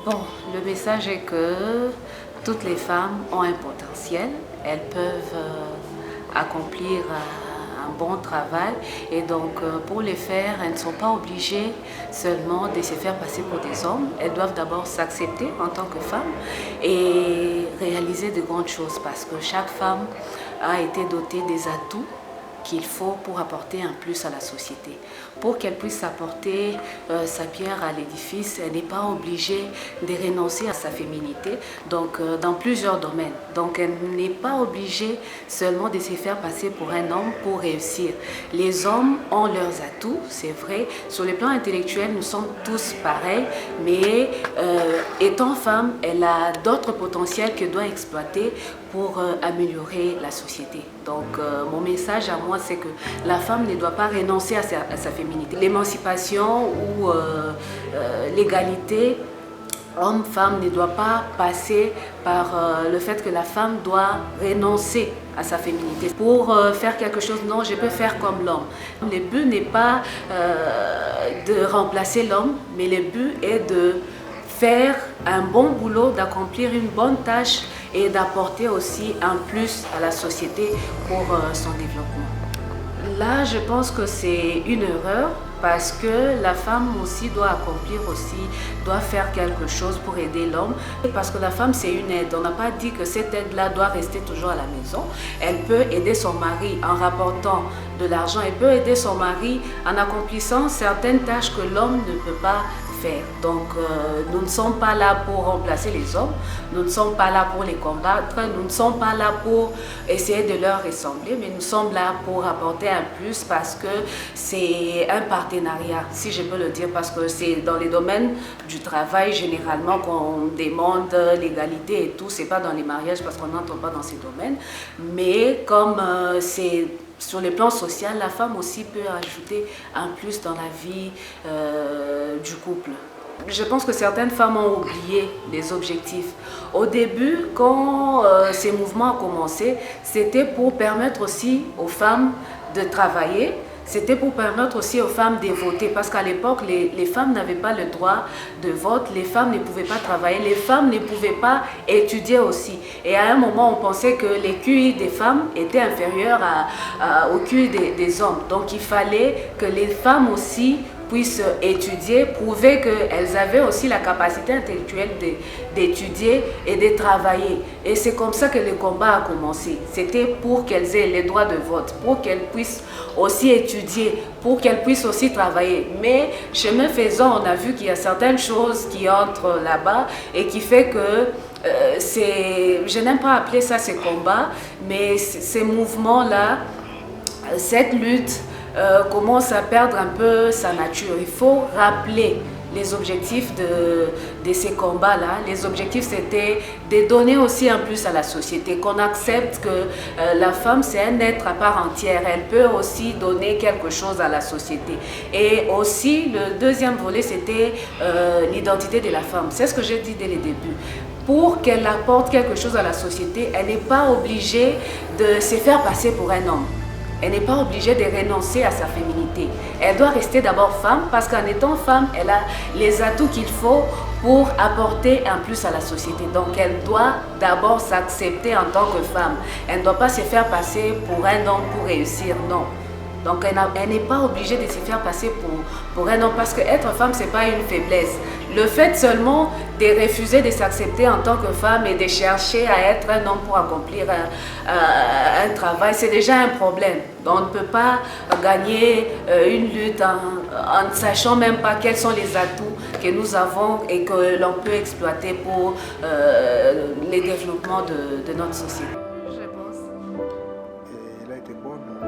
Bon, le message est que toutes les femmes ont un potentiel, elles peuvent accomplir un bon travail et donc pour le faire, elles ne sont pas obligées seulement de se faire passer pour des hommes, elles doivent d'abord s'accepter en tant que femmes et réaliser de grandes choses parce que chaque femme a été dotée des atouts qu'il faut pour apporter un plus à la société. Pour qu'elle puisse apporter sa pierre à l'édifice, elle n'est pas obligée de renoncer à sa féminité, donc dans plusieurs domaines. Donc elle n'est pas obligée seulement de se faire passer pour un homme pour réussir. Les hommes ont leurs atouts, c'est vrai. Sur le plan intellectuel, nous sommes tous pareils, mais étant femme, elle a d'autres potentiels qu'elle doit exploiter pour améliorer la société. Donc mon message à moi, c'est que la femme ne doit pas renoncer à sa féminité. L'émancipation ou l'égalité homme-femme ne doit pas passer par le fait que la femme doit renoncer à sa féminité. Pour faire quelque chose, non, je peux faire comme l'homme. Le but n'est pas de remplacer l'homme, mais le but est de faire un bon boulot, d'accomplir une bonne tâche et d'apporter aussi un plus à la société pour son développement. Là, je pense que c'est une erreur parce que la femme aussi doit accomplir aussi, doit faire quelque chose pour aider l'homme. Parce que la femme, c'est une aide. On n'a pas dit que cette aide-là doit rester toujours à la maison. Elle peut aider son mari en rapportant de l'argent. Elle peut aider son mari en accomplissant certaines tâches que l'homme ne peut pas faire. Donc, nous ne sommes pas là pour remplacer les hommes. Nous ne sommes pas là pour les combattre. Nous ne sommes pas là pour essayer de leur ressembler. Mais nous sommes là pour apporter un plus parce que c'est un partenariat, si je peux le dire, parce que c'est dans les domaines du travail généralement qu'on demande l'égalité et tout. C'est pas dans les mariages parce qu'on n'entre pas dans ces domaines. Mais comme c'est sur le plan social, la femme aussi peut ajouter un plus dans la vie du couple. Je pense que certaines femmes ont oublié les objectifs. Au début, quand ces mouvements ont commencé, c'était pour permettre aussi aux femmes de travailler. C'était pour permettre aussi aux femmes de voter parce qu'à l'époque, les femmes n'avaient pas le droit de vote, les femmes ne pouvaient pas travailler, les femmes ne pouvaient pas étudier aussi. Et à un moment, on pensait que les QI des femmes étaient inférieurs au QI des hommes. Donc il fallait que les femmes aussi puissent étudier, prouver qu'elles avaient aussi la capacité intellectuelle d'étudier et de travailler. Et c'est comme ça que le combat a commencé. C'était pour qu'elles aient les droits de vote, pour qu'elles puissent aussi étudier, pour qu'elles puissent aussi travailler. Mais chemin faisant, on a vu qu'il y a certaines choses qui entrent là-bas et qui fait que je n'aime pas appeler ça ces combats, mais ces mouvements-là, cette lutte, commence à perdre un peu sa nature. Il faut rappeler les objectifs de ces combats-là. Les objectifs, c'était de donner aussi un plus à la société, qu'on accepte que la femme, c'est un être à part entière. Elle peut aussi donner quelque chose à la société. Et aussi, le deuxième volet, c'était l'identité de la femme. C'est ce que j'ai dit dès le début. Pour qu'elle apporte quelque chose à la société, elle n'est pas obligée de se faire passer pour un homme. Elle n'est pas obligée de renoncer à sa féminité. Elle doit rester d'abord femme parce qu'en étant femme, elle a les atouts qu'il faut pour apporter un plus à la société. Donc elle doit d'abord s'accepter en tant que femme. Elle ne doit pas se faire passer pour un homme pour réussir, non. Donc elle n'est pas obligée de se faire passer pour un homme parce qu'être femme, ce n'est pas une faiblesse. Le fait seulement de refuser de s'accepter en tant que femme et de chercher à être un homme pour accomplir un travail, c'est déjà un problème. On ne peut pas gagner une lutte en ne sachant même pas quels sont les atouts que nous avons et que l'on peut exploiter pour le développement de notre société.